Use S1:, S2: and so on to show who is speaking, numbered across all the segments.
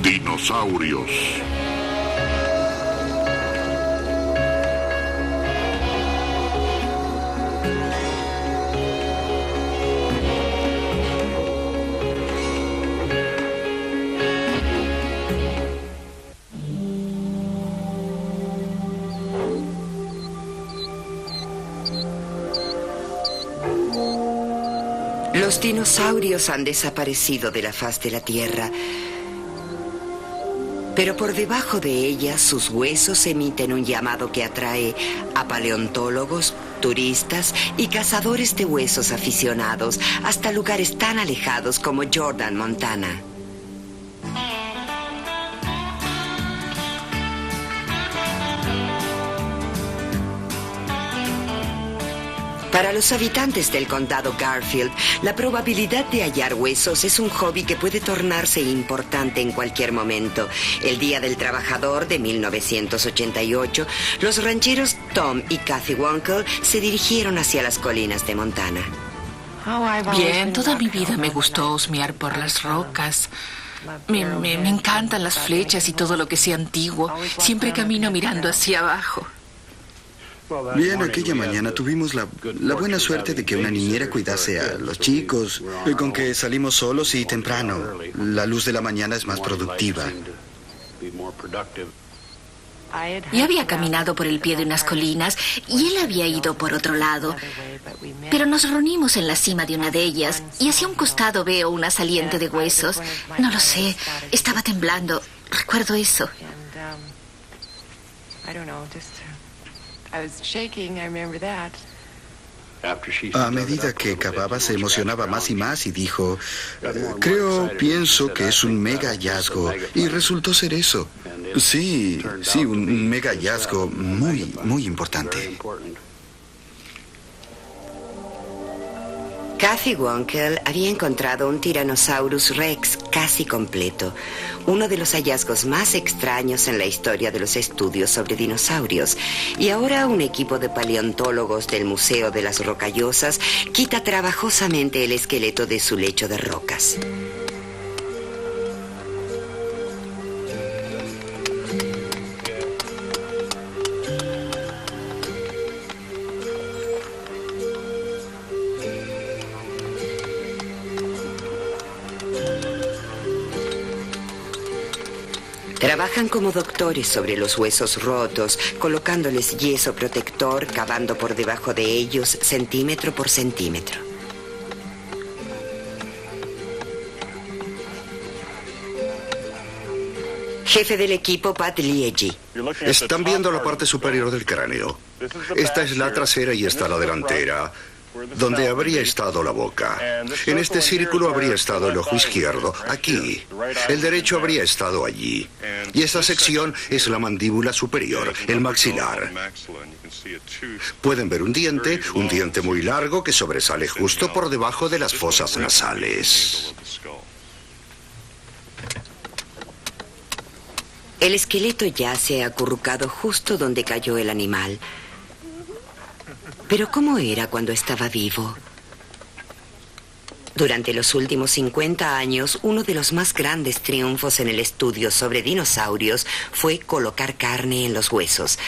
S1: Dinosaurios.
S2: Los dinosaurios han desaparecido de la faz de la Tierra, pero por debajo de ella sus huesos emiten un llamado que atrae a paleontólogos, turistas y cazadores de huesos aficionados hasta lugares tan alejados como Jordan, Montana. Para los habitantes del condado Garfield, la probabilidad de hallar huesos es un hobby que puede tornarse importante en cualquier momento. El Día del Trabajador de 1988, los rancheros Tom y Kathy Wonkel se dirigieron hacia las colinas de Montana.
S3: Bien, toda mi vida me gustó husmear por las rocas. Me encantan las flechas y todo lo que sea antiguo. Siempre camino mirando hacia abajo.
S4: Bien, aquella mañana tuvimos la buena suerte de que una niñera cuidase a los chicos. Y con que salimos solos y temprano. La luz de la mañana es más productiva.
S5: Yo había caminado por el pie de unas colinas y él había ido por otro lado. Pero nos reunimos en la cima de una de ellas y hacia un costado veo una saliente de huesos. No lo sé, estaba temblando. Recuerdo eso.
S4: A medida que cavaba se emocionaba más y más y dijo, pienso que es un mega hallazgo. Y resultó ser eso. Sí, un mega hallazgo muy, muy importante.
S2: Kathy Wonkel había encontrado un Tyrannosaurus Rex casi completo, uno de los hallazgos más extraños en la historia de los estudios sobre dinosaurios. Y ahora un equipo de paleontólogos del Museo de las Rocallosas quita trabajosamente el esqueleto de su lecho de rocas. Trabajan como doctores sobre los huesos rotos, colocándoles yeso protector, cavando por debajo de ellos centímetro por centímetro. Jefe del equipo, Pat Liegey.
S6: Están viendo la parte superior del cráneo. Esta es la trasera y esta la delantera, donde habría estado la boca. En este círculo habría estado el ojo izquierdo, aquí. El derecho habría estado allí. Y esta sección es la mandíbula superior, el maxilar. Pueden ver un diente muy largo que sobresale justo por debajo de las fosas nasales.
S2: El esqueleto yace acurrucado justo donde cayó el animal. Pero ¿cómo era cuando estaba vivo? Durante los últimos 50 años, uno de los más grandes triunfos en el estudio sobre dinosaurios fue colocar carne en los huesos,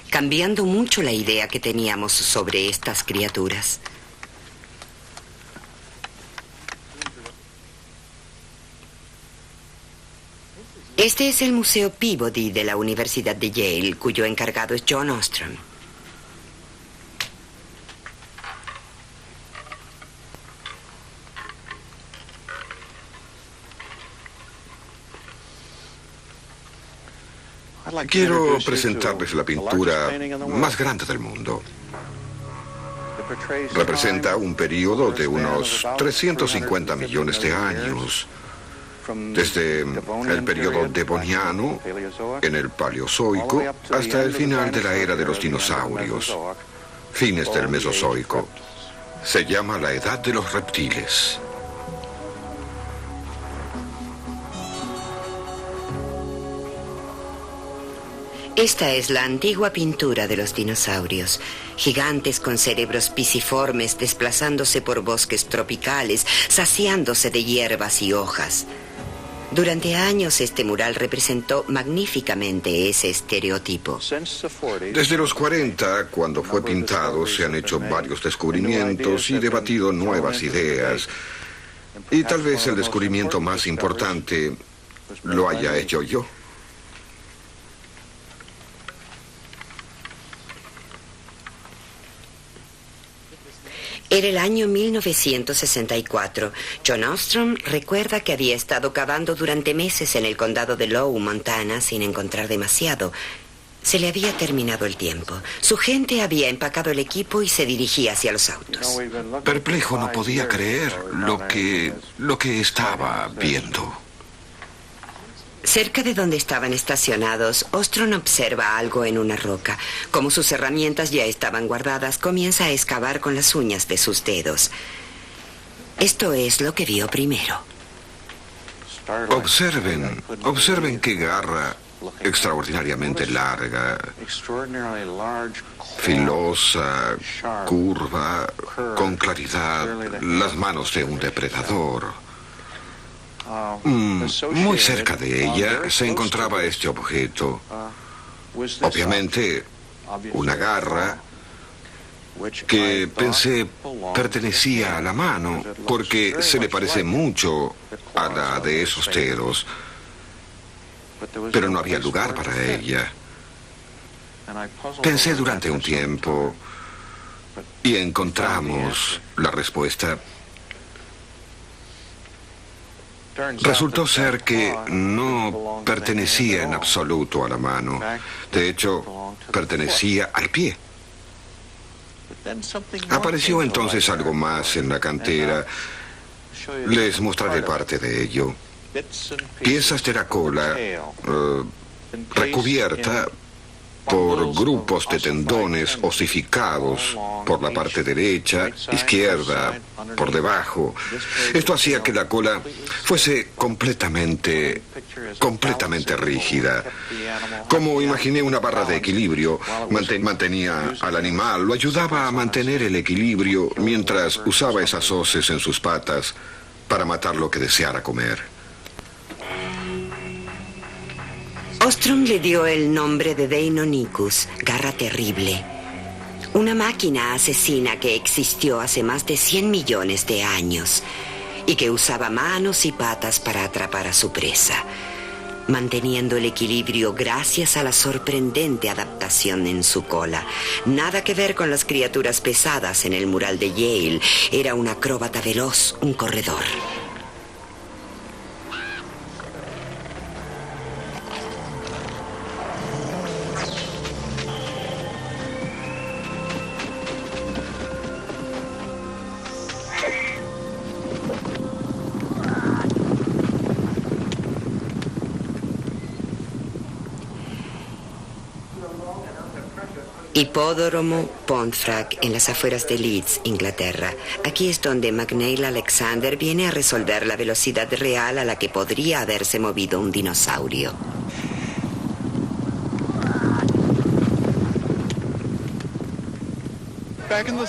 S2: cambiando mucho la idea que teníamos sobre estas criaturas. Este es el Museo Peabody de la Universidad de Yale, cuyo encargado es John Ostrom.
S6: Quiero presentarles la pintura más grande del mundo. Representa un periodo de unos 350 millones de años, desde el periodo devoniano, en el Paleozoico, hasta el final de la era de los dinosaurios, fines del Mesozoico. Se llama la Edad de los Reptiles.
S2: Esta es la antigua pintura de los dinosaurios. Gigantes con cerebros pisiformes desplazándose por bosques tropicales, saciándose de hierbas y hojas. Durante años este mural representó magníficamente ese estereotipo.
S6: Desde los 40, cuando fue pintado, se han hecho varios descubrimientos y debatido nuevas ideas. Y tal vez el descubrimiento más importante lo haya hecho yo.
S2: Era el año 1964. John Ostrom recuerda que había estado cavando durante meses en el condado de Low, Montana, sin encontrar demasiado. Se le había terminado el tiempo. Su gente había empacado el equipo y se dirigía hacia los autos.
S6: Perplejo, no podía creer lo que estaba viendo.
S2: Cerca de donde estaban estacionados, Ostrom observa algo en una roca. Como sus herramientas ya estaban guardadas, comienza a excavar con las uñas de sus dedos. Esto es lo que vio primero.
S6: Observen qué garra extraordinariamente larga, filosa, curva, con claridad, las manos de un depredador. Muy cerca de ella se encontraba este objeto. Obviamente, una garra que pensé pertenecía a la mano, porque se le parece mucho a la de esos dedos. Pero no había lugar para ella. Pensé durante un tiempo y encontramos la respuesta. Resultó ser que no pertenecía en absoluto a la mano. De hecho, pertenecía al pie. Apareció entonces algo más en la cantera. Les mostraré parte de ello. Piezas de la cola recubierta por grupos de tendones osificados por la parte derecha, izquierda, por debajo. Esto hacía que la cola fuese completamente rígida. Como imaginé una barra de equilibrio, mantenía al animal, lo ayudaba a mantener el equilibrio mientras usaba esas hoces en sus patas para matar lo que deseara comer.
S2: Ostrom le dio el nombre de Deinonychus, garra terrible. Una máquina asesina que existió hace más de 100 millones de años y que usaba manos y patas para atrapar a su presa, manteniendo el equilibrio gracias a la sorprendente adaptación en su cola. Nada que ver con las criaturas pesadas en el mural de Yale. Era un acróbata veloz, un corredor. Hipódromo Pontefract, en las afueras de Leeds, Inglaterra. Aquí es donde McNeill Alexander viene a resolver la velocidad real a la que podría haberse movido un dinosaurio.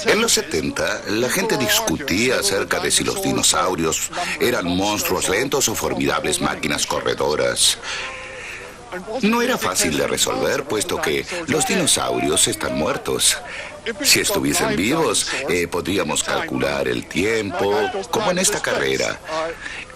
S1: En los 70, la gente discutía acerca de si los dinosaurios eran monstruos lentos o formidables máquinas corredoras. No era fácil de resolver, puesto que los dinosaurios están muertos. Si estuviesen vivos, podríamos calcular el tiempo, como en esta carrera.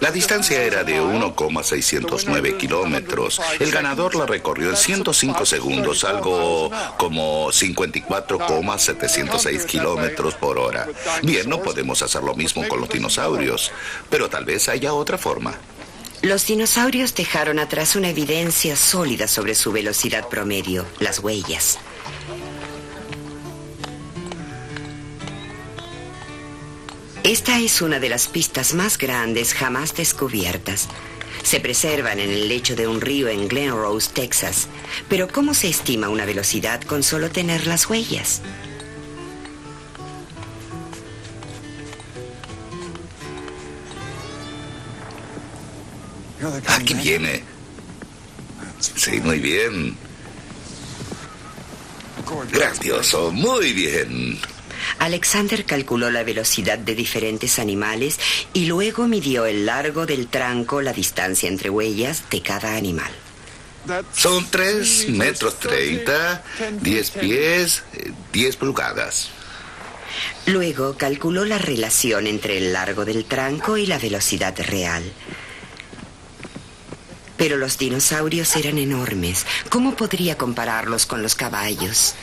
S1: La distancia era de 1,609 kilómetros. El ganador la recorrió en 105 segundos, algo como 54,706 kilómetros por hora. Bien, no podemos hacer lo mismo con los dinosaurios, pero tal vez haya otra forma.
S2: Los dinosaurios dejaron atrás una evidencia sólida sobre su velocidad promedio, las huellas. Esta es una de las pistas más grandes jamás descubiertas. Se preservan en el lecho de un río en Glen Rose, Texas. Pero ¿cómo se estima una velocidad con solo tener las huellas?
S1: Aquí viene. Sí, muy bien. Grandioso, muy bien.
S2: Alexander calculó la velocidad de diferentes animales y luego midió el largo del tranco, la distancia entre huellas de cada animal.
S1: Son 3 metros 30, 10 pies, 10 pulgadas.
S2: Luego calculó la relación entre el largo del tranco y la velocidad real. Pero los dinosaurios eran enormes. ¿Cómo podría compararlos con los caballos?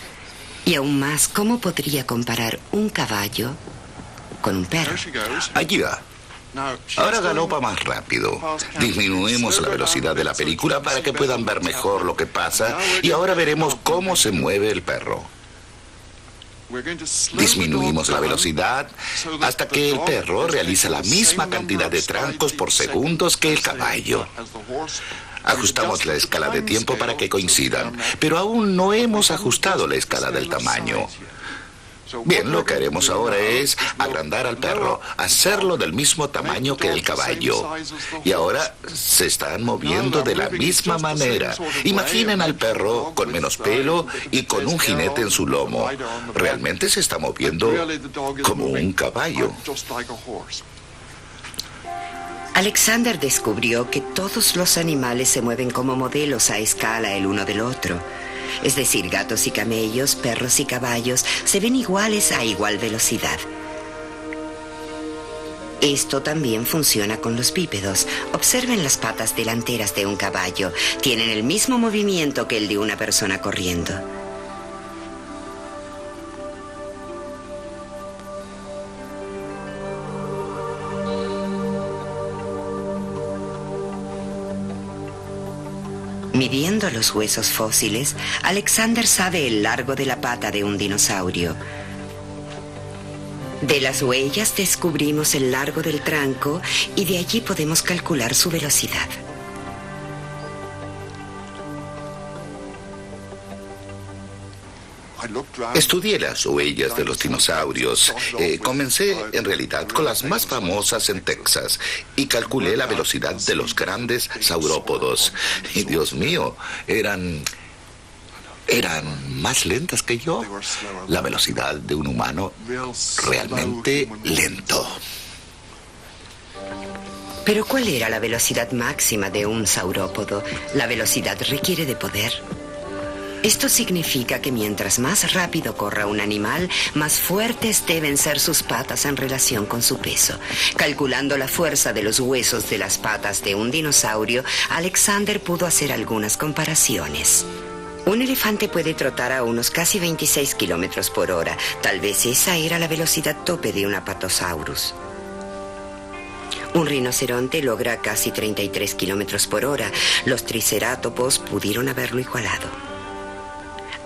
S2: Y aún más, ¿cómo podría comparar un caballo con un perro?
S1: Allí va. Ahora galopa más rápido. Disminuimos la velocidad de la película para que puedan ver mejor lo que pasa y ahora veremos cómo se mueve el perro. Disminuimos la velocidad hasta que el perro realiza la misma cantidad de trancos por segundos que el caballo. Ajustamos la escala de tiempo para que coincidan, pero aún no hemos ajustado la escala del tamaño. Bien, lo que haremos ahora es agrandar al perro, hacerlo del mismo tamaño que el caballo. Y ahora se están moviendo de la misma manera. Imaginen al perro con menos pelo y con un jinete en su lomo. Realmente se está moviendo como un caballo.
S2: Alexander descubrió que todos los animales se mueven como modelos a escala el uno del otro. Es decir, gatos y camellos, perros y caballos se ven iguales a igual velocidad. Esto también funciona con los bípedos. Observen las patas delanteras de un caballo. Tienen el mismo movimiento que el de una persona corriendo. Midiendo los huesos fósiles, Alexander sabe el largo de la pata de un dinosaurio. De las huellas descubrimos el largo del tranco y de allí podemos calcular su velocidad.
S1: Estudié las huellas de los dinosaurios. Comencé en realidad con las más famosas en Texas y calculé la velocidad de los grandes saurópodos. Y Dios mío, eran más lentas que yo. La velocidad de un humano realmente lento.
S2: Pero ¿cuál era la velocidad máxima de un saurópodo? La velocidad requiere de poder. Esto significa que mientras más rápido corra un animal, más fuertes deben ser sus patas en relación con su peso. Calculando la fuerza de los huesos de las patas de un dinosaurio, Alexander pudo hacer algunas comparaciones. Un elefante puede trotar a unos casi 26 kilómetros por hora. Tal vez esa era la velocidad tope de un apatosaurus. Un rinoceronte logra casi 33 kilómetros por hora. Los tricerátops pudieron haberlo igualado.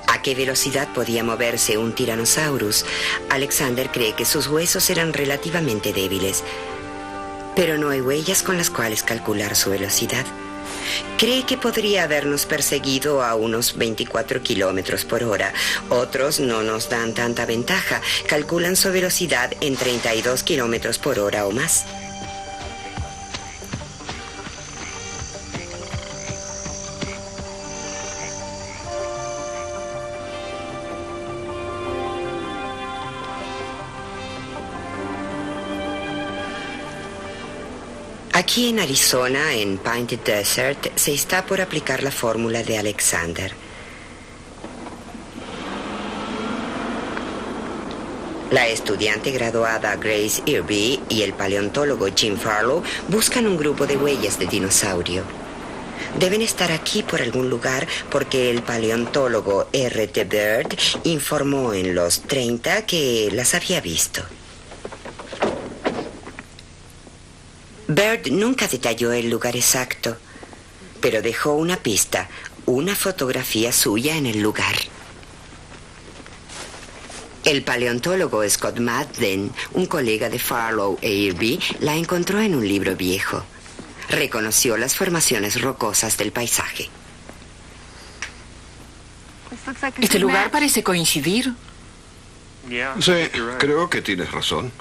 S2: ¿A qué velocidad podía moverse un tiranosaurus? Alexander cree que sus huesos eran relativamente débiles, pero no hay huellas con las cuales calcular su velocidad. Cree que podría habernos perseguido a unos 24 kilómetros por hora. Otros no nos dan tanta ventaja. Calculan su velocidad en 32 kilómetros por hora o más. Aquí en Arizona, en Painted Desert, se está por aplicar la fórmula de Alexander. La estudiante graduada Grace Irby y el paleontólogo Jim Farlow buscan un grupo de huellas de dinosaurio. Deben estar aquí por algún lugar porque el paleontólogo R.T. Byrd informó en los 30 que las había visto. Byrd nunca detalló el lugar exacto, pero dejó una pista, una fotografía suya en el lugar. El paleontólogo Scott Madden, un colega de Farlow e Irby, la encontró en un libro viejo. Reconoció las formaciones rocosas del paisaje.
S3: Este lugar parece coincidir.
S6: Sí, creo que tienes razón.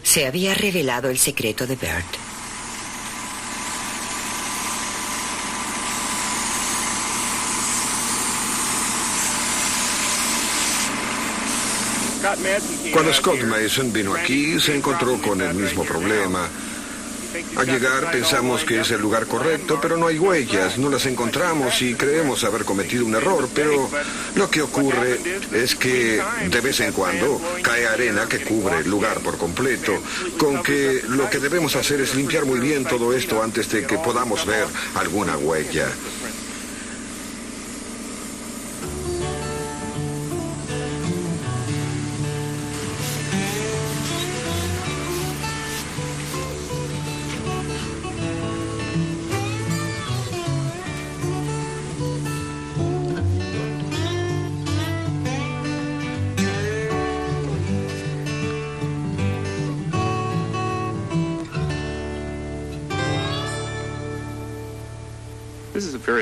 S2: Se había revelado el secreto de Byrd.
S7: Cuando Scott Mason vino aquí, se encontró con el mismo problema. Al llegar pensamos que es el lugar correcto, pero no hay huellas, no las encontramos y creemos haber cometido un error, pero lo que ocurre es que de vez en cuando cae arena que cubre el lugar por completo, con que lo que debemos hacer es limpiar muy bien todo esto antes de que podamos ver alguna huella.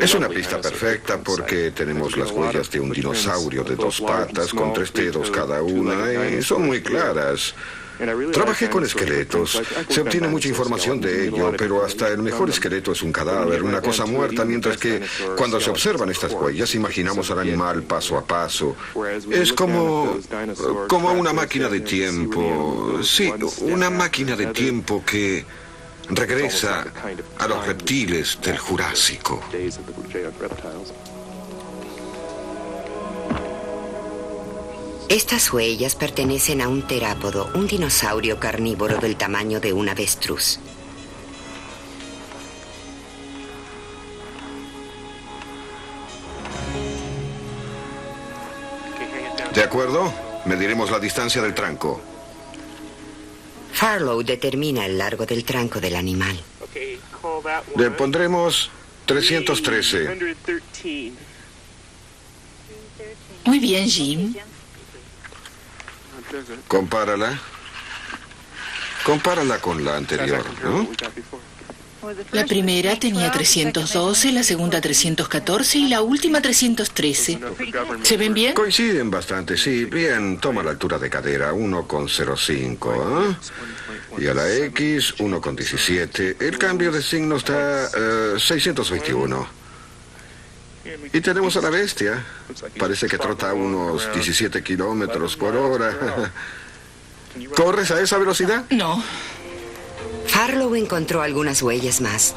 S7: Es una pista perfecta porque tenemos las huellas de un dinosaurio de 2 patas con 3 dedos cada una y son muy claras. Trabajé con esqueletos. Se obtiene mucha información de ello, pero hasta el mejor esqueleto es un cadáver, una cosa muerta, mientras que cuando se observan estas huellas imaginamos al animal paso a paso. Es como una máquina de tiempo. Sí, una máquina de tiempo que regresa a los reptiles del Jurásico.
S2: Estas huellas pertenecen a un terápodo, un dinosaurio carnívoro del tamaño de un avestruz.
S7: ¿De acuerdo? Mediremos la distancia del tranco.
S2: Farlow determina el largo del tranco del animal.
S7: Le pondremos 313.
S3: Muy bien, Jim.
S7: Compárala con la anterior, ¿no?
S3: La primera tenía 312, la segunda 314 y la última 313. ¿Se ven bien?
S7: Coinciden bastante, sí. Bien, toma la altura de cadera, 1,05, ¿eh? Y a la X, 1,17. El cambio de signo está 621. Y tenemos a la bestia. Parece que trota a unos 17 kilómetros por hora. ¿Corres a esa velocidad?
S3: No.
S2: Farlow encontró algunas huellas más.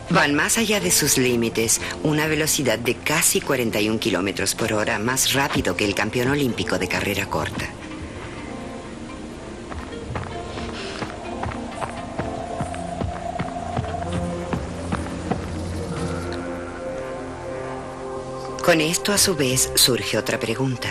S2: Van más allá de sus límites, una velocidad de casi 41 kilómetros por hora, más rápido que el campeón olímpico de carrera corta. Con esto, a su vez, surge otra pregunta.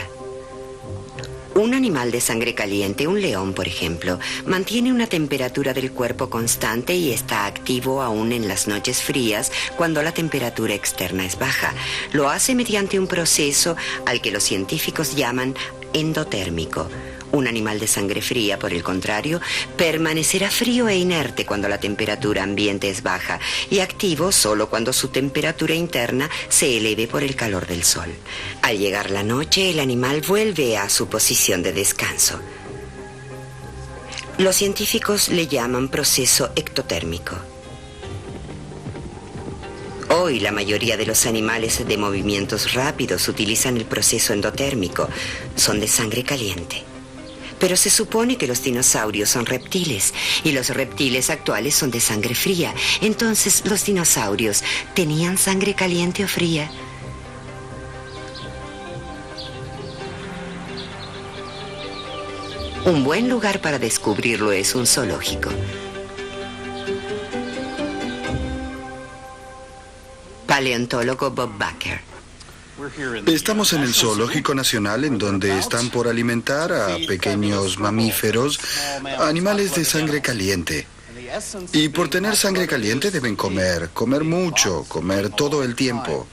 S2: Un animal de sangre caliente, un león, por ejemplo, mantiene una temperatura del cuerpo constante y está activo aún en las noches frías cuando la temperatura externa es baja. Lo hace mediante un proceso al que los científicos llaman endotérmico. Un animal de sangre fría, por el contrario, permanecerá frío e inerte cuando la temperatura ambiente es baja y activo solo cuando su temperatura interna se eleve por el calor del sol. Al llegar la noche, el animal vuelve a su posición de descanso. Los científicos le llaman proceso ectotérmico. Hoy la mayoría de los animales de movimientos rápidos utilizan el proceso endotérmico. Son de sangre caliente. Pero se supone que los dinosaurios son reptiles y los reptiles actuales son de sangre fría. Entonces, ¿los dinosaurios tenían sangre caliente o fría? Un buen lugar para descubrirlo es un zoológico. Paleontólogo Bob Bakker.
S4: Estamos en el Zoológico Nacional, en donde están por alimentar a pequeños mamíferos, animales de sangre caliente. Y por tener sangre caliente deben comer mucho, comer todo el tiempo.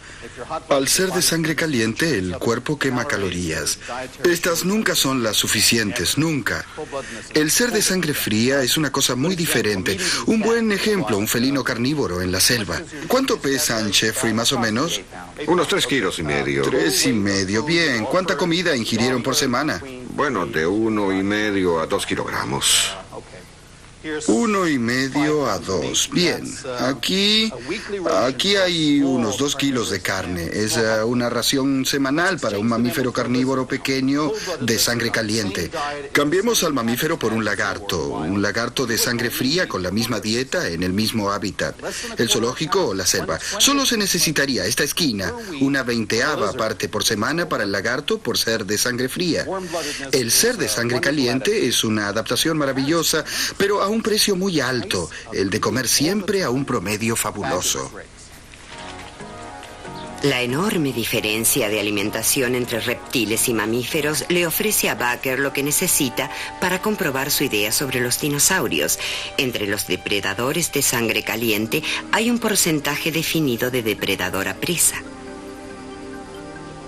S4: Al ser de sangre caliente, el cuerpo quema calorías. Estas nunca son las suficientes, nunca. El ser de sangre fría es una cosa muy diferente. Un buen ejemplo, un felino carnívoro en la selva. ¿Cuánto pesan, Jeffrey, más o menos?
S7: Unos 3,5 kilos.
S4: 3,5, bien. ¿Cuánta comida ingirieron por semana?
S7: Bueno, de 1,5 a 2 kilogramos.
S4: 1,5 a 2. Bien, aquí hay unos 2 kilos de carne. Es una ración semanal para un mamífero carnívoro pequeño de sangre caliente. Cambiemos al mamífero por un lagarto de sangre fría con la misma dieta en el mismo hábitat, el zoológico o la selva. Solo se necesitaría esta esquina, una 20ª parte por semana para el lagarto por ser de sangre fría. El ser de sangre caliente es una adaptación maravillosa, pero a un precio muy alto, el de comer siempre a un promedio fabuloso.
S2: La enorme diferencia de alimentación entre reptiles y mamíferos le ofrece a Bakker lo que necesita para comprobar su idea sobre los dinosaurios. Entre los depredadores de sangre caliente hay un porcentaje definido de depredador a presa.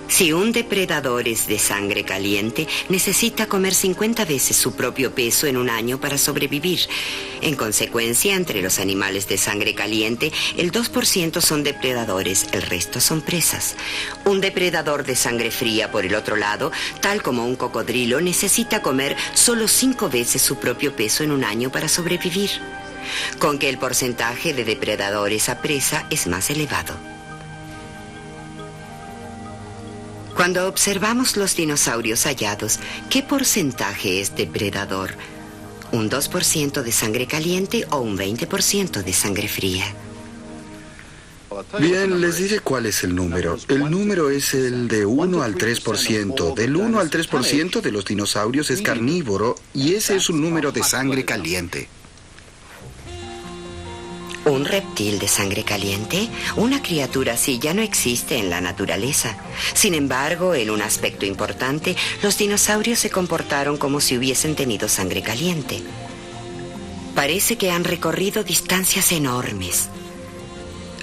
S2: Si un depredador es de sangre caliente, necesita comer 50 veces su propio peso en un año para sobrevivir. En consecuencia, entre los animales de sangre caliente, el 2% son depredadores, el resto son presas. Un depredador de sangre fría, por el otro lado, tal como un cocodrilo, necesita comer solo 5 veces su propio peso en un año para sobrevivir, con que el porcentaje de depredadores a presa es más elevado. Cuando observamos los dinosaurios hallados, ¿qué porcentaje es depredador? ¿Un 2% de sangre caliente o un 20% de sangre fría?
S4: Bien, les diré cuál es el número. El número es el de 1 al 3%. Del 1 al 3% de los dinosaurios es carnívoro y ese es un número de sangre caliente.
S2: ¿Un reptil de sangre caliente? Una criatura así ya no existe en la naturaleza. Sin embargo, en un aspecto importante, los dinosaurios se comportaron como si hubiesen tenido sangre caliente. Parece que han recorrido distancias enormes.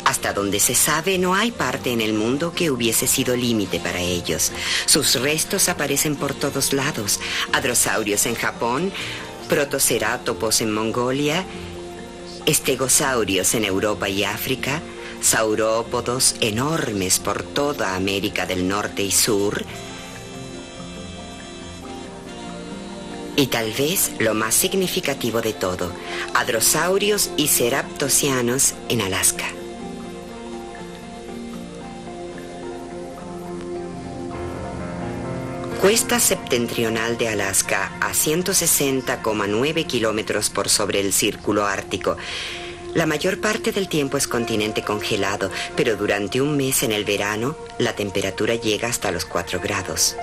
S2: Hasta donde se sabe, no hay parte en el mundo que hubiese sido límite para ellos. Sus restos aparecen por todos lados. Hadrosaurios en Japón, protocerátops en Mongolia, estegosaurios en Europa y África, saurópodos enormes por toda América del Norte y Sur, y tal vez lo más significativo de todo, hadrosaurios y ceraptosianos en Alaska. Cuesta septentrional de Alaska, a 160,9 kilómetros por sobre el círculo ártico. La mayor parte del tiempo es continente congelado, pero durante un mes en el verano, la temperatura llega hasta los 4 grados.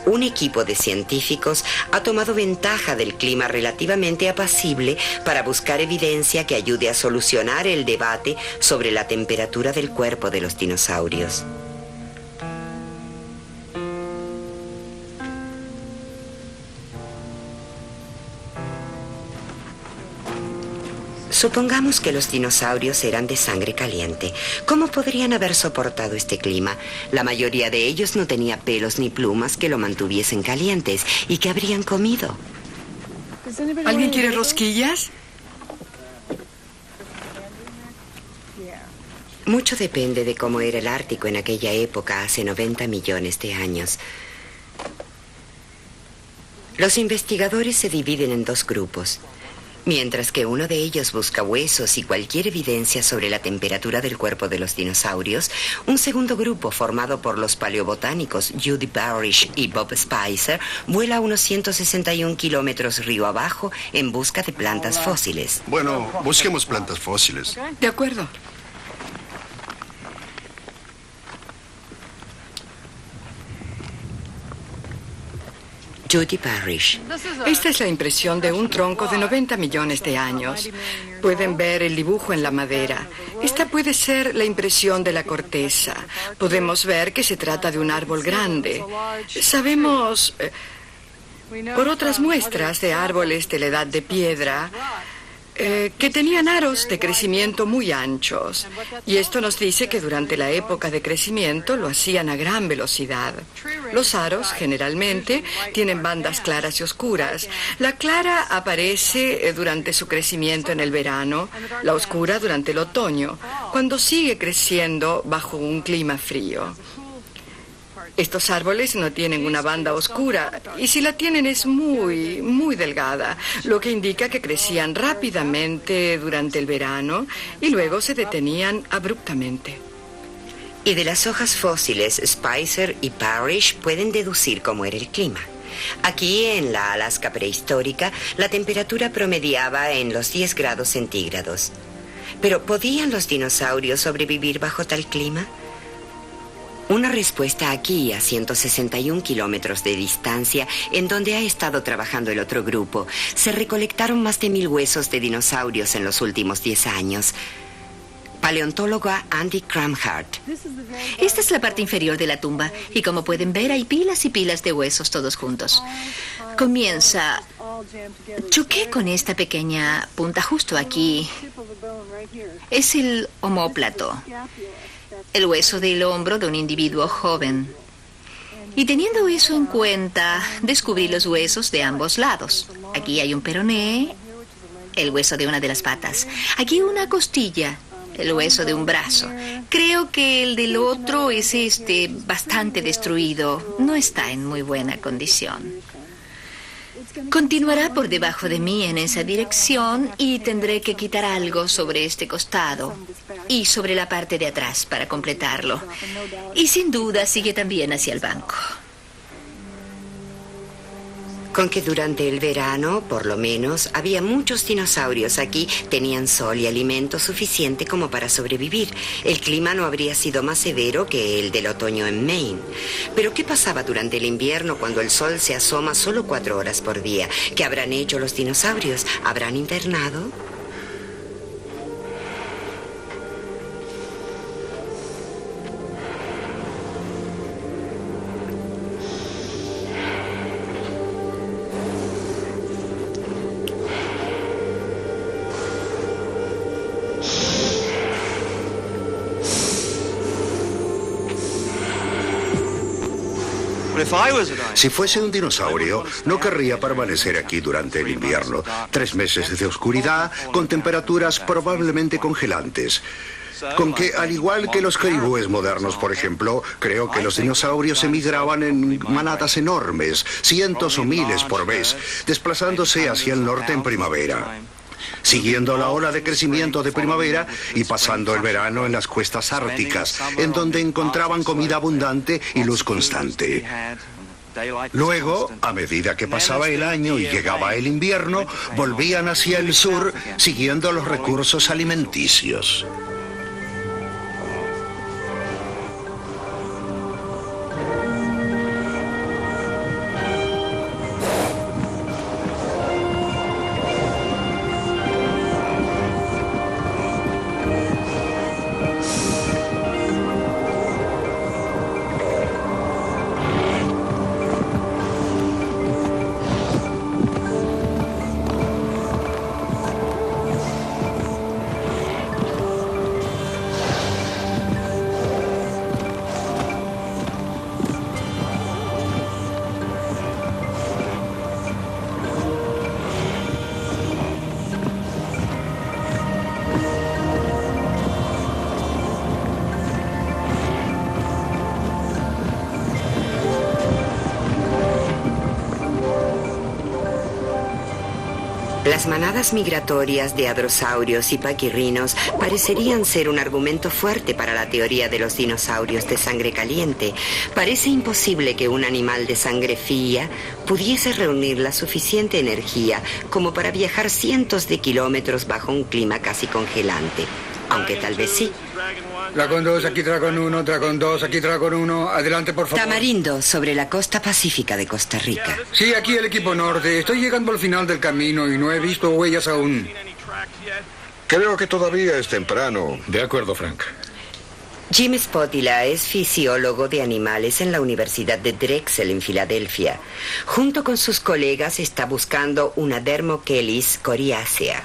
S2: Un equipo de científicos ha tomado ventaja del clima relativamente apacible para buscar evidencia que ayude a solucionar el debate sobre la temperatura del cuerpo de los dinosaurios. Supongamos que los dinosaurios eran de sangre caliente. ¿Cómo podrían haber soportado este clima? La mayoría de ellos no tenía pelos ni plumas que lo mantuviesen calientes. ¿Y qué habrían comido?
S8: ¿Alguien quiere rosquillas?
S2: Mucho depende de cómo era el Ártico en aquella época, hace 90 millones de años. Los investigadores se dividen en 2 grupos. Mientras que uno de ellos busca huesos y cualquier evidencia sobre la temperatura del cuerpo de los dinosaurios, un segundo grupo formado por los paleobotánicos Judy Parrish y Bob Spicer vuela a unos 161 kilómetros río abajo en busca de plantas fósiles.
S6: Bueno, busquemos plantas fósiles.
S8: De acuerdo.
S2: Judy Parrish.
S8: Esta es la impresión de un tronco de 90 millones de años. Pueden ver el dibujo en la madera. Esta puede ser la impresión de la corteza. Podemos ver que se trata de un árbol grande. Sabemos, por otras muestras de árboles de la edad de piedra, que tenían aros de crecimiento muy anchos. Y esto nos dice que durante la época de crecimiento lo hacían a gran velocidad. Los aros generalmente tienen bandas claras y oscuras. La clara aparece durante su crecimiento en el verano, la oscura durante el otoño, cuando sigue creciendo bajo un clima frío. Estos árboles no tienen una banda oscura y si la tienen es muy, muy delgada, lo que indica que crecían rápidamente durante el verano y luego se detenían abruptamente.
S2: Y de las hojas fósiles, Spicer y Parrish pueden deducir cómo era el clima. Aquí, en la Alaska prehistórica, la temperatura promediaba en los 10 grados centígrados. Pero, ¿podían los dinosaurios sobrevivir bajo tal clima? Una respuesta aquí, a 161 kilómetros de distancia, en donde ha estado trabajando el otro grupo. Se recolectaron más de 1000 huesos de dinosaurios en los últimos 10 años. Paleontóloga Andy Cramhart.
S5: Esta es la parte inferior de la tumba y como pueden ver hay pilas y pilas de huesos todos juntos. Comienza... Choqué con esta pequeña punta justo aquí. Es el omóplato, el hueso del hombro de un individuo joven. Y teniendo eso en cuenta, descubrí los huesos de ambos lados. Aquí hay un peroné, el hueso de una de las patas. Aquí una costilla, el hueso de un brazo. Creo que el del otro es bastante destruido. No está en muy buena condición. Continuará por debajo de mí en esa dirección y tendré que quitar algo sobre este costado y sobre la parte de atrás para completarlo. Y sin duda sigue también hacia el banco.
S2: Con que durante el verano, por lo menos, había muchos dinosaurios aquí, tenían sol y alimento suficiente como para sobrevivir. El clima no habría sido más severo que el del otoño en Maine. Pero ¿qué pasaba durante el invierno cuando el sol se asoma solo 4 horas por día? ¿Qué habrán hecho los dinosaurios? ¿Habrán hibernado?
S6: Si fuese un dinosaurio, no querría permanecer aquí durante el invierno. 3 meses de oscuridad con temperaturas probablemente congelantes. Con que, al igual que los caribúes modernos, por ejemplo, creo que los dinosaurios emigraban en manadas enormes, cientos o miles por vez, desplazándose hacia el norte en primavera, siguiendo la ola de crecimiento de primavera y pasando el verano en las cuestas árticas, en donde encontraban comida abundante y luz constante. Luego, a medida que pasaba el año y llegaba el invierno, volvían hacia el sur, siguiendo los recursos alimenticios.
S2: Las manadas migratorias de hadrosaurios y paquirrinos parecerían ser un argumento fuerte para la teoría de los dinosaurios de sangre caliente. Parece imposible que un animal de sangre fría pudiese reunir la suficiente energía como para viajar cientos de kilómetros bajo un clima casi congelante. Aunque tal vez sí.
S9: Dragón 2, aquí Dragón 1, Dragón 2, aquí Dragón 1. Adelante, por favor.
S2: Tamarindo, sobre la costa pacífica de Costa Rica.
S9: Sí, aquí el equipo norte. Estoy llegando al final del camino y no he visto huellas aún.
S7: Creo que todavía es temprano.
S10: De acuerdo, Frank.
S2: Jim Spotila es fisiólogo de animales en la Universidad de Drexel en Filadelfia. Junto con sus colegas está buscando una Dermochelis coriacea.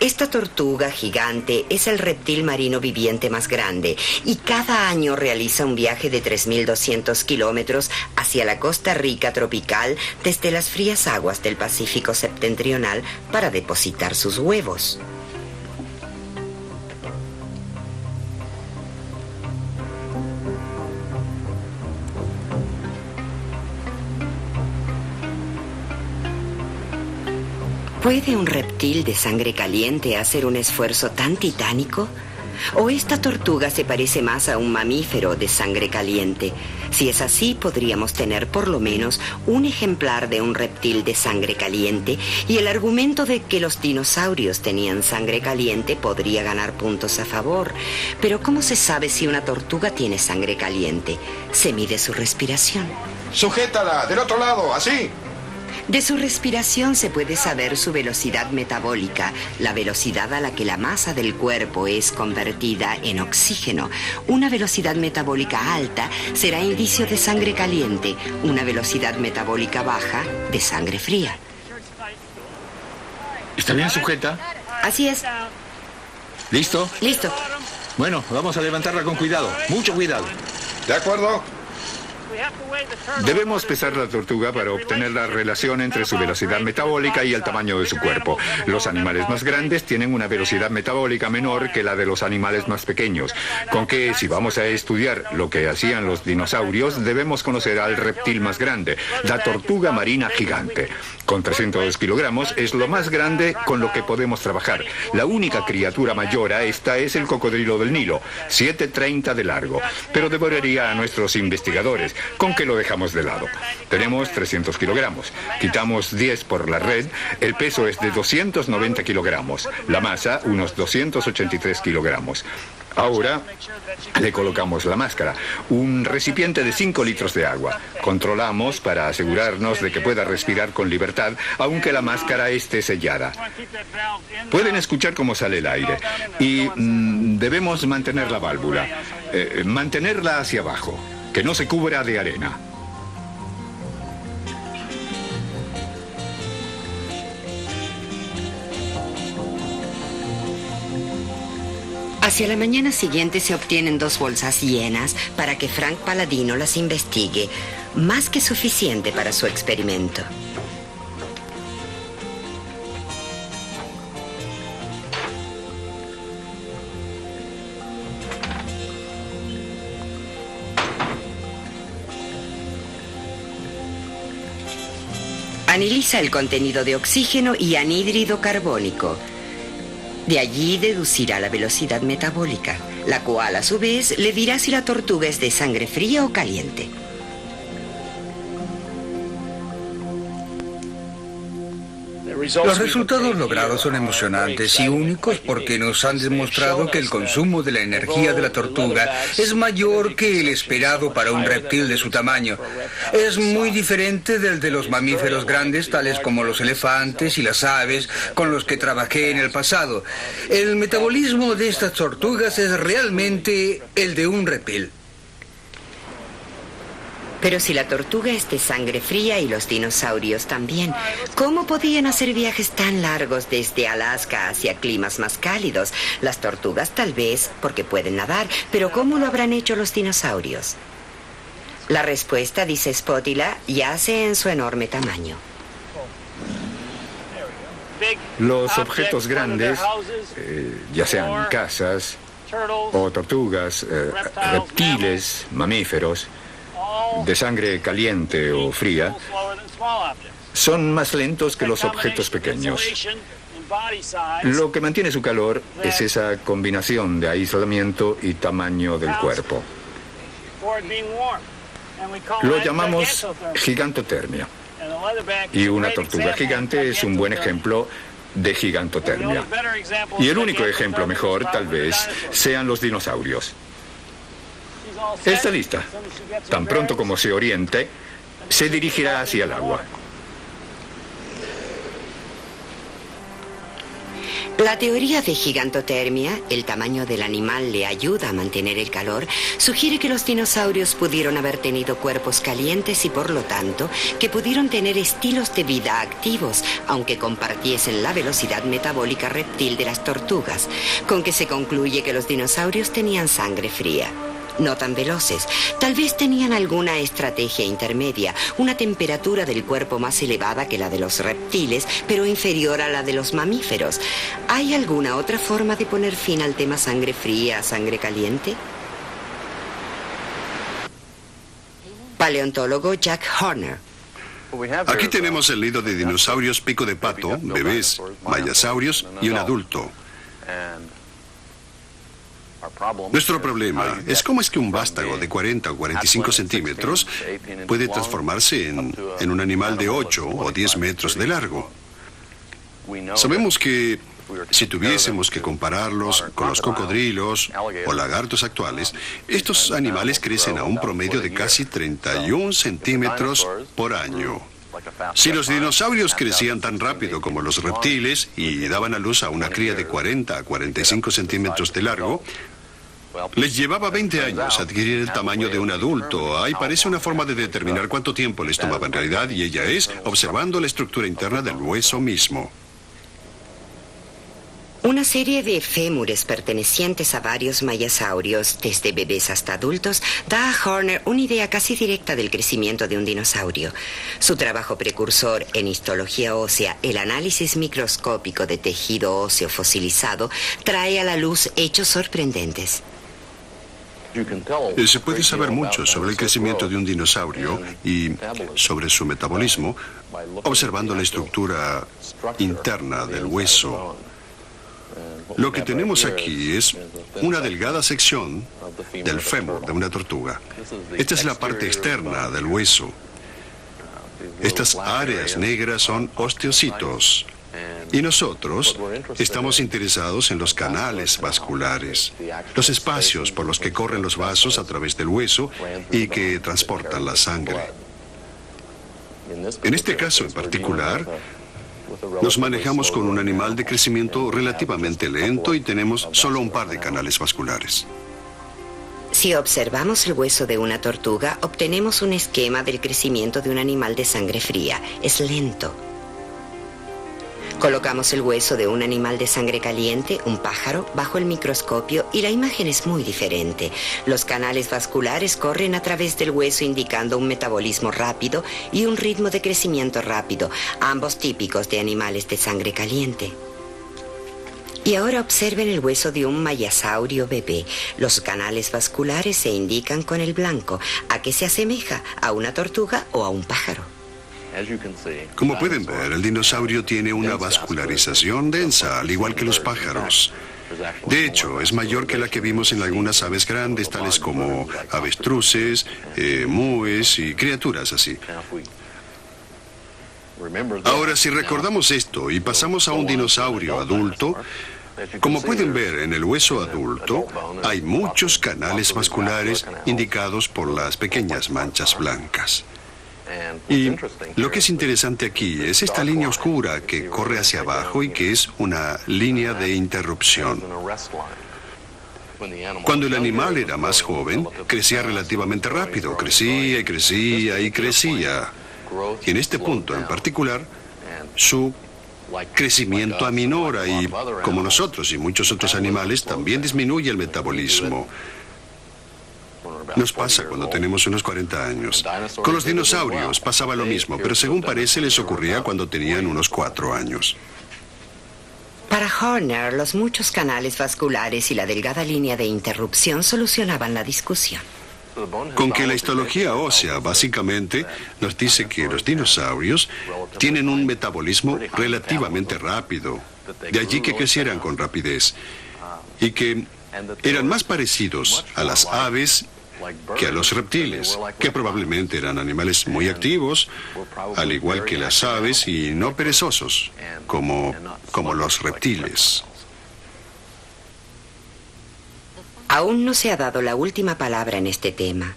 S2: Esta tortuga gigante es el reptil marino viviente más grande y cada año realiza un viaje de 3.200 kilómetros hacia la Costa Rica tropical desde las frías aguas del Pacífico septentrional para depositar sus huevos. ¿Puede un reptil de sangre caliente hacer un esfuerzo tan titánico? ¿O esta tortuga se parece más a un mamífero de sangre caliente? Si es así, podríamos tener por lo menos un ejemplar de un reptil de sangre caliente, y el argumento de que los dinosaurios tenían sangre caliente podría ganar puntos a favor. Pero ¿cómo se sabe si una tortuga tiene sangre caliente? Se mide su respiración.
S7: Sujétala, del otro lado, así.
S2: De su respiración se puede saber su velocidad metabólica, la velocidad a la que la masa del cuerpo es convertida en oxígeno. Una velocidad metabólica alta será indicio de sangre caliente, una velocidad metabólica baja de sangre fría.
S10: ¿Está bien sujeta?
S2: Así es.
S10: ¿Listo?
S2: Listo.
S10: Bueno, vamos a levantarla con cuidado, mucho cuidado.
S7: ¿De acuerdo?
S11: Debemos pesar la tortuga para obtener la relación entre su velocidad metabólica y el tamaño de su cuerpo. Los animales más grandes tienen una velocidad metabólica menor que la de los animales más pequeños. Con que, si vamos a estudiar lo que hacían los dinosaurios, debemos conocer al reptil más grande, la tortuga marina gigante. Con 302 kilogramos es lo más grande con lo que podemos trabajar. La única criatura mayor a esta es el cocodrilo del Nilo, 7,30 de largo, pero devoraría a nuestros investigadores. ¿Con qué lo dejamos de lado? Tenemos 300 kilogramos. Quitamos 10 por la red. El peso es de 290 kilogramos. La masa, unos 283 kilogramos. Ahora le colocamos la máscara, un recipiente de 5 litros de agua. Controlamos para asegurarnos de que pueda respirar con libertad, aunque la máscara esté sellada. Pueden escuchar cómo sale el aire. Y debemos mantener la válvula, mantenerla hacia abajo, que no se cubra de arena.
S2: Hacia la mañana siguiente se obtienen 2 bolsas llenas para que Frank Palladino las investigue, más que suficiente para su experimento. Analiza el contenido de oxígeno y anhídrido carbónico. De allí deducirá la velocidad metabólica, la cual a su vez le dirá si la tortuga es de sangre fría o caliente.
S9: Los resultados logrados son emocionantes y únicos porque nos han demostrado que el consumo de la energía de la tortuga es mayor que el esperado para un reptil de su tamaño. Es muy diferente del de los mamíferos grandes, tales como los elefantes y las aves, con los que trabajé en el pasado. El metabolismo de estas tortugas es realmente el de un reptil.
S2: Pero si la tortuga es de sangre fría y los dinosaurios también, ¿cómo podían hacer viajes tan largos desde Alaska hacia climas más cálidos? Las tortugas tal vez, porque pueden nadar, pero ¿cómo lo habrán hecho los dinosaurios? La respuesta, dice Spotila, yace en su enorme tamaño.
S11: Los objetos grandes, ya sean casas o tortugas, reptiles, mamíferos, de sangre caliente o fría, son más lentos que los objetos pequeños. Lo que mantiene su calor es esa combinación de aislamiento y tamaño del cuerpo. Lo llamamos gigantotermia. Y una tortuga gigante es un buen ejemplo de gigantotermia. Y el único ejemplo mejor, tal vez, sean los dinosaurios. Está lista. Tan pronto como se oriente, se dirigirá hacia el agua.
S2: La teoría de gigantotermia, el tamaño del animal le ayuda a mantener el calor, sugiere que los dinosaurios pudieron haber tenido cuerpos calientes y por lo tanto que pudieron tener estilos de vida activos, aunque compartiesen la velocidad metabólica reptil de las tortugas, con que se concluye que los dinosaurios tenían sangre fría. No tan veloces. Tal vez tenían alguna estrategia intermedia, una temperatura del cuerpo más elevada que la de los reptiles, pero inferior a la de los mamíferos. ¿Hay alguna otra forma de poner fin al tema sangre fría, sangre caliente? Paleontólogo Jack Horner.
S12: Aquí tenemos el nido de dinosaurios pico de pato, bebés, mayasaurios y un adulto. Nuestro problema es cómo es que un vástago de 40 o 45 centímetros puede transformarse en un animal de 8 o 10 metros de largo. Sabemos que si tuviésemos que compararlos con los cocodrilos o lagartos actuales, estos animales crecen a un promedio de casi 31 centímetros por año. Si los dinosaurios crecían tan rápido como los reptiles y daban a luz a una cría de 40 a 45 centímetros de largo, les llevaba 20 años adquirir el tamaño de un adulto. Ahí parece una forma de determinar cuánto tiempo les tomaba en realidad, y ella es observando la estructura interna del hueso mismo.
S2: Una serie de fémures pertenecientes a varios mayasaurios, desde bebés hasta adultos, da a Horner una idea casi directa del crecimiento de un dinosaurio. Su trabajo precursor en histología ósea, el análisis microscópico de tejido óseo fosilizado, trae a la luz hechos sorprendentes.
S12: Se puede saber mucho sobre el crecimiento de un dinosaurio y sobre su metabolismo observando la estructura interna del hueso. Lo que tenemos aquí es una delgada sección del fémur de una tortuga. Esta es la parte externa del hueso. Estas áreas negras son osteocitos. Y nosotros estamos interesados en los canales vasculares, los espacios por los que corren los vasos a través del hueso y que transportan la sangre. En este caso en particular, nos manejamos con un animal de crecimiento relativamente lento y tenemos solo un par de canales vasculares.
S2: Si observamos el hueso de una tortuga, obtenemos un esquema del crecimiento de un animal de sangre fría. Es lento. Colocamos el hueso de un animal de sangre caliente, un pájaro, bajo el microscopio y la imagen es muy diferente. Los canales vasculares corren a través del hueso indicando un metabolismo rápido y un ritmo de crecimiento rápido, ambos típicos de animales de sangre caliente. Y ahora observen el hueso de un mayasaurio bebé. Los canales vasculares se indican con el blanco. ¿A qué se asemeja? ¿A una tortuga o a un pájaro?
S12: Como pueden ver, el dinosaurio tiene una vascularización densa, al igual que los pájaros. De hecho, es mayor que la que vimos en algunas aves grandes, tales como avestruces, múes y criaturas así. Ahora, si recordamos esto y pasamos a un dinosaurio adulto, como pueden ver en el hueso adulto, hay muchos canales vasculares indicados por las pequeñas manchas blancas. Y lo que es interesante aquí es esta línea oscura que corre hacia abajo y que es una línea de interrupción. Cuando el animal era más joven, crecía relativamente rápido, crecía y crecía y crecía. Y en este punto en particular, su crecimiento aminora y, como nosotros y muchos otros animales, también disminuye el metabolismo. Nos pasa cuando tenemos unos 40 años. Con los dinosaurios pasaba lo mismo, pero según parece les ocurría cuando tenían unos 4 años.
S2: Para Horner, los muchos canales vasculares y la delgada línea de interrupción solucionaban la discusión.
S12: Con que la histología ósea básicamente nos dice que los dinosaurios tienen un metabolismo relativamente rápido, de allí que crecieran con rapidez, y que eran más parecidos a las aves que a los reptiles, que probablemente eran animales muy activos, al igual que las aves, y no perezosos, como los reptiles.
S2: Aún no se ha dado la última palabra en este tema.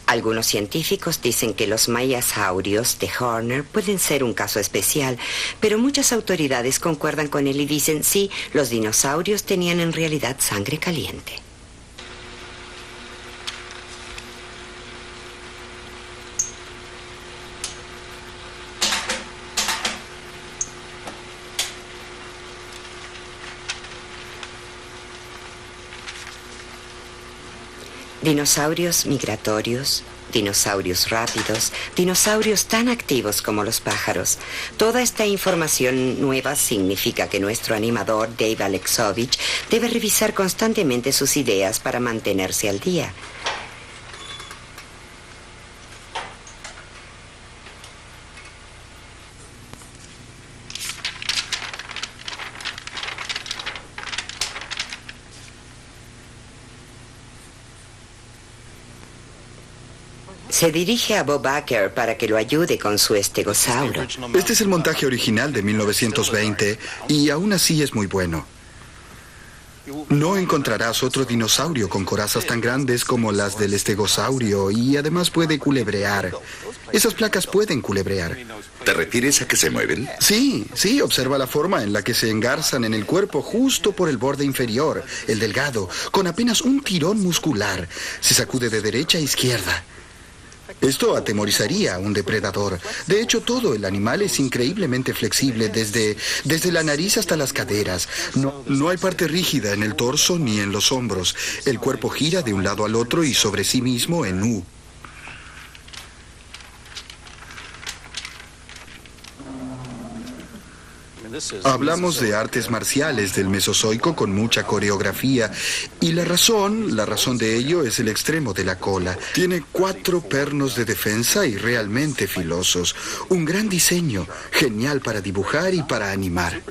S2: Algunos científicos dicen que los mayasaurios de Horner pueden ser un caso especial, pero muchas autoridades concuerdan con él y dicen sí, los dinosaurios tenían en realidad sangre caliente. Dinosaurios migratorios, dinosaurios rápidos, dinosaurios tan activos como los pájaros. Toda esta información nueva significa que nuestro animador, Dave Alexovich, debe revisar constantemente sus ideas para mantenerse al día. Se dirige a Bob Baker para que lo ayude con su estegosauro.
S4: Este es el montaje original de 1920 y aún así es muy bueno. No encontrarás otro dinosaurio con corazas tan grandes como las del estegosaurio y además puede culebrear. Esas placas pueden culebrear.
S1: ¿Te refieres a que se mueven?
S4: Sí, observa la forma en la que se engarzan en el cuerpo justo por el borde inferior, el delgado, con apenas un tirón muscular. Se sacude de derecha a izquierda. Esto atemorizaría a un depredador. De hecho, todo el animal es increíblemente flexible, desde la nariz hasta las caderas. No hay parte rígida en el torso ni en los hombros. El cuerpo gira de un lado al otro y sobre sí mismo en U. Hablamos de artes marciales del Mesozoico con mucha coreografía y la razón de ello es el extremo de la cola. Tiene 4 pernos de defensa y realmente filosos. Un gran diseño, genial para dibujar y para animar.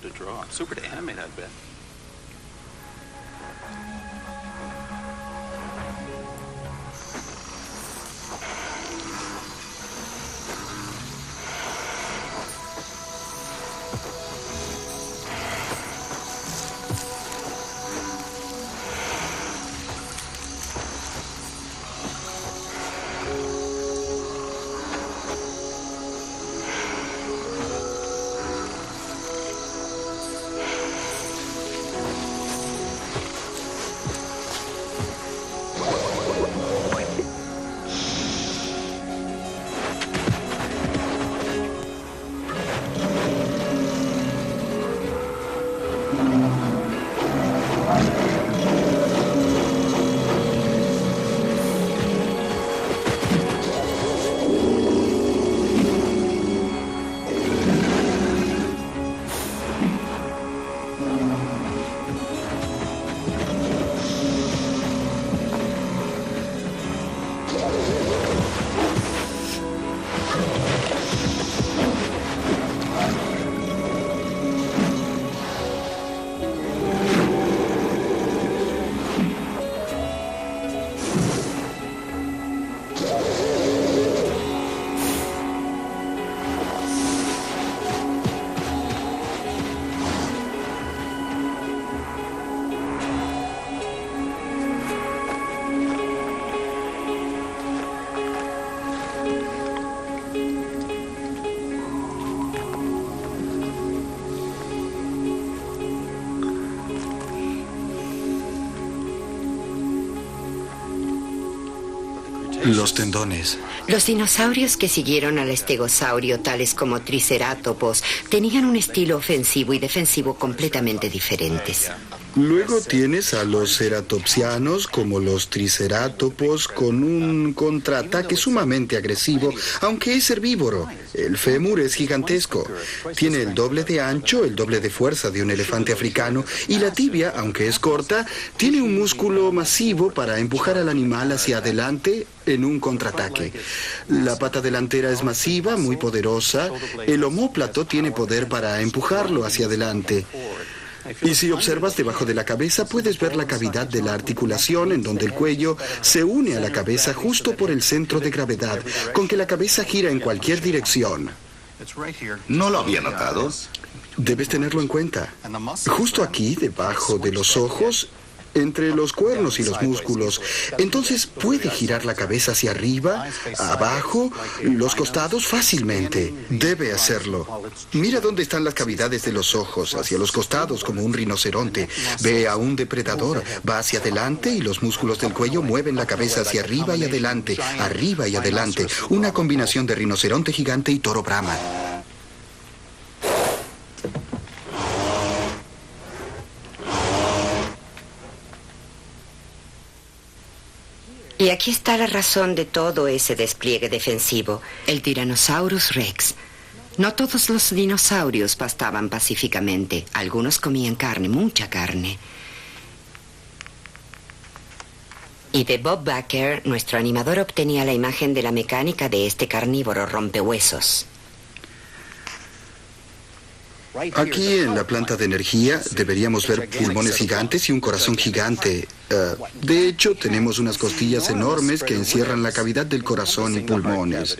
S4: Los tendones.
S2: Los dinosaurios que siguieron al estegosaurio, tales como Triceratopos, tenían un estilo ofensivo y defensivo completamente diferentes.
S4: Luego tienes a los ceratopsianos, como los triceratopos, con un contraataque sumamente agresivo, aunque es herbívoro. El fémur es gigantesco. Tiene el doble de ancho, el doble de fuerza de un elefante africano, y la tibia, aunque es corta, tiene un músculo masivo para empujar al animal hacia adelante en un contraataque. La pata delantera es masiva, muy poderosa. El omóplato tiene poder para empujarlo hacia adelante. Y si observas debajo de la cabeza, puedes ver la cavidad de la articulación en donde el cuello se une a la cabeza justo por el centro de gravedad, con que la cabeza gira en cualquier dirección.
S1: No lo había notado.
S4: Debes tenerlo en cuenta. Justo aquí, debajo de los ojos, entre los cuernos y los músculos. Entonces puede girar la cabeza hacia arriba, abajo, los costados fácilmente. Debe hacerlo. Mira dónde están las cavidades de los ojos, hacia los costados como un rinoceronte. Ve a un depredador, va hacia adelante y los músculos del cuello mueven la cabeza hacia arriba y adelante, arriba y adelante. Una combinación de rinoceronte gigante y toro brahma.
S2: Y aquí está la razón de todo ese despliegue defensivo, el Tyrannosaurus Rex. No todos los dinosaurios pastaban pacíficamente. Algunos comían carne, mucha carne. Y de Bob Baker, nuestro animador obtenía la imagen de la mecánica de este carnívoro rompehuesos.
S4: Aquí en la planta de energía deberíamos ver pulmones gigantes y un corazón gigante. De hecho, tenemos unas costillas enormes que encierran la cavidad del corazón y pulmones.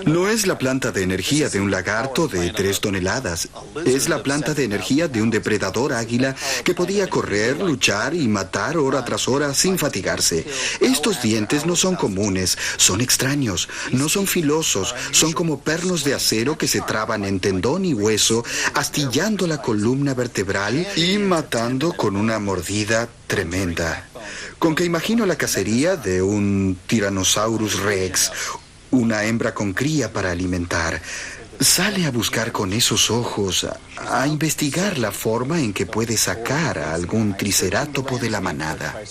S4: No es la planta de energía de un lagarto de 3 toneladas. Es la planta de energía de un depredador águila que podía correr, luchar y matar hora tras hora sin fatigarse. Estos dientes no son comunes, son extraños, no son filosos, son como pernos de acero que se traban en tendón y hueso, astillando la columna vertebral y matando con una mordida tremenda. Con que imagino la cacería de un Tyrannosaurus Rex, una hembra con cría para alimentar. Sale a buscar con esos ojos, a investigar la forma en que puede sacar a algún tricerátopo de la manada.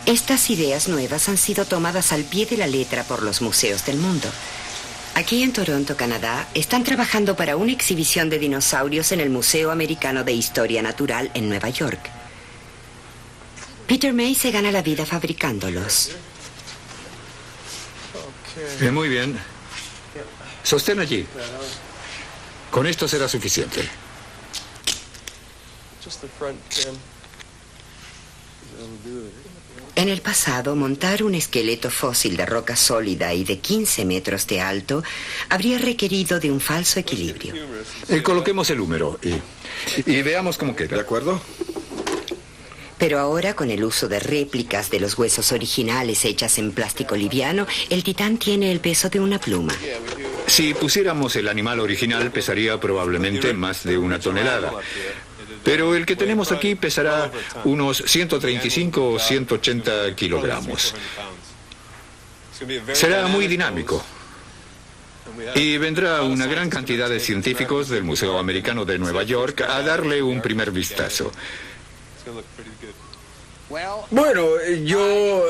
S2: Estas ideas nuevas han sido tomadas al pie de la letra por los museos del mundo. Aquí en Toronto, Canadá, están trabajando para una exhibición de dinosaurios en el Museo Americano de Historia Natural en Nueva York. Peter May se gana la vida fabricándolos.
S11: Muy bien. Sostén allí. Con esto será suficiente.
S2: En el pasado, montar un esqueleto fósil de roca sólida y de 15 metros de alto habría requerido de un falso equilibrio.
S11: Coloquemos el húmero y veamos cómo queda.
S7: ¿De acuerdo?
S2: Pero ahora, con el uso de réplicas de los huesos originales hechas en plástico liviano, el titán tiene el peso de una pluma.
S11: Si pusiéramos el animal original, pesaría probablemente más de 1 tonelada. Pero el que tenemos aquí pesará unos 135 o 180 kilogramos. Será muy dinámico. Y vendrá una gran cantidad de científicos del Museo Americano de Nueva York a darle un primer vistazo.
S9: Bueno, yo...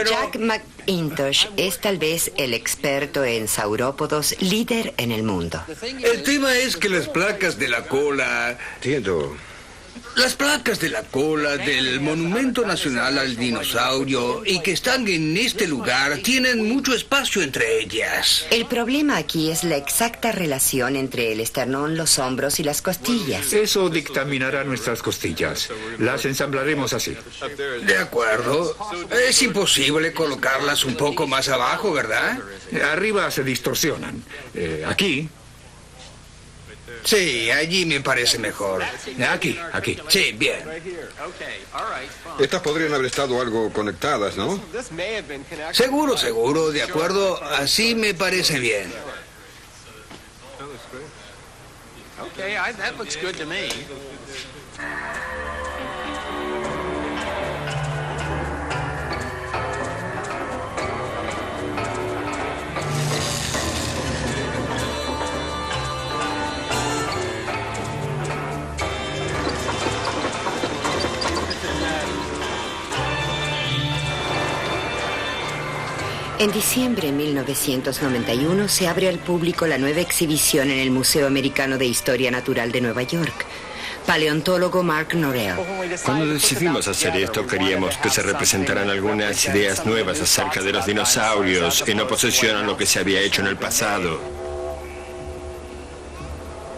S2: Jack McIntosh es tal vez el experto en saurópodos líder en el mundo.
S9: El tema es que las placas de la cola...
S7: Entiendo.
S9: Las placas de la cola del Monumento Nacional al Dinosaurio y que están en este lugar tienen mucho espacio entre ellas.
S2: El problema aquí es la exacta relación entre el esternón, los hombros y las costillas.
S11: Eso dictaminará nuestras costillas. Las ensamblaremos así.
S9: De acuerdo. Es imposible colocarlas un poco más abajo, ¿verdad?
S11: Arriba se distorsionan. Aquí...
S9: Sí, allí me parece mejor.
S11: Aquí.
S9: Sí, bien.
S7: Estas podrían haber estado algo conectadas, ¿no?
S9: Seguro, de acuerdo. Así me parece bien.
S10: Okay, that looks good to me.
S2: En diciembre de 1991 se abre al público la nueva exhibición en el Museo Americano de Historia Natural de Nueva York. Paleontólogo Mark Norell.
S13: Cuando decidimos hacer esto, queríamos que se representaran algunas ideas nuevas acerca de los dinosaurios, en oposición a lo que se había hecho en el pasado.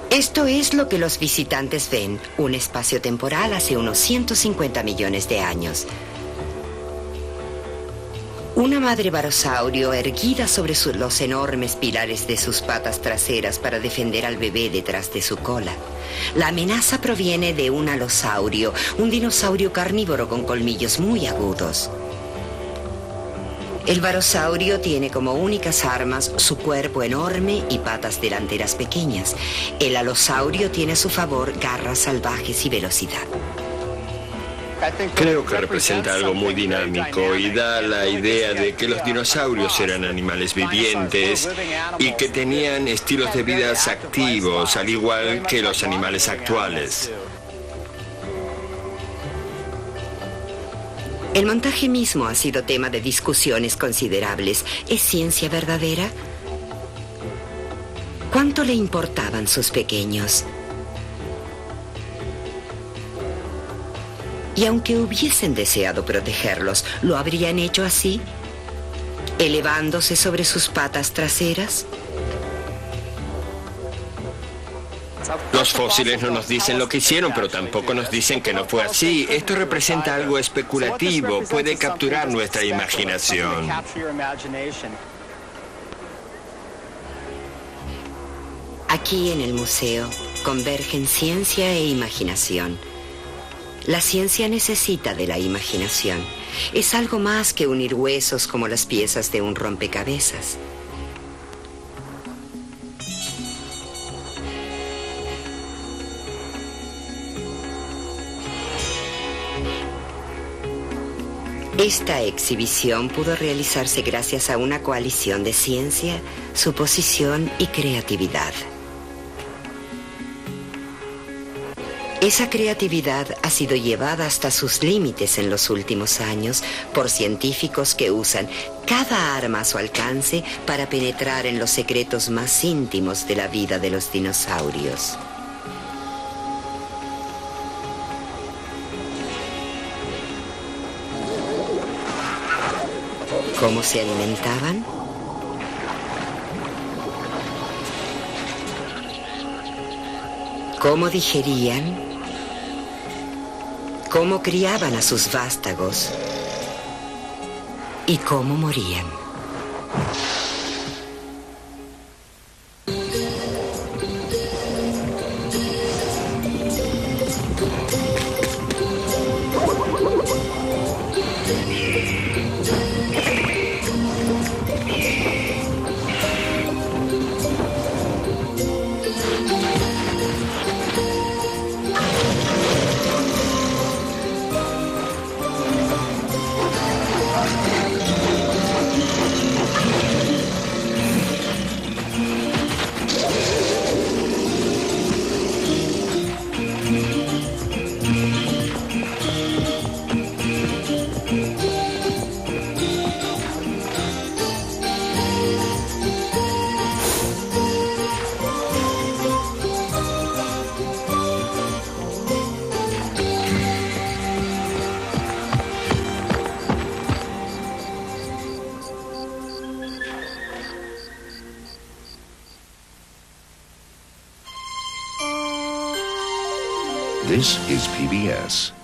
S2: Esto es lo que los visitantes ven, un espacio temporal hace unos 150 millones de años. Una madre varosaurio erguida sobre los enormes pilares de sus patas traseras para defender al bebé detrás de su cola. La amenaza proviene de un alosaurio, un dinosaurio carnívoro con colmillos muy agudos. El varosaurio tiene como únicas armas su cuerpo enorme y patas delanteras pequeñas. El alosaurio tiene a su favor garras salvajes y velocidad.
S13: Creo que representa algo muy dinámico y da la idea de que los dinosaurios eran animales vivientes y que tenían estilos de vida activos, al igual que los animales actuales.
S2: El montaje mismo ha sido tema de discusiones considerables. ¿Es ciencia verdadera? ¿Cuánto le importaban sus pequeños? Y aunque hubiesen deseado protegerlos, ¿lo habrían hecho así? ¿Elevándose sobre sus patas traseras?
S13: Los fósiles no nos dicen lo que hicieron, pero tampoco nos dicen que no fue así. Esto representa algo especulativo, puede capturar nuestra imaginación.
S2: Aquí en el museo convergen ciencia e imaginación. La ciencia necesita de la imaginación. Es algo más que unir huesos como las piezas de un rompecabezas. Esta exhibición pudo realizarse gracias a una coalición de ciencia, suposición y creatividad. Esa creatividad ha sido llevada hasta sus límites en los últimos años por científicos que usan cada arma a su alcance para penetrar en los secretos más íntimos de la vida de los dinosaurios. ¿Cómo se alimentaban? ¿Cómo digerían? ¿Cómo criaban a sus vástagos? ¿Y cómo morían?
S14: This is PBS.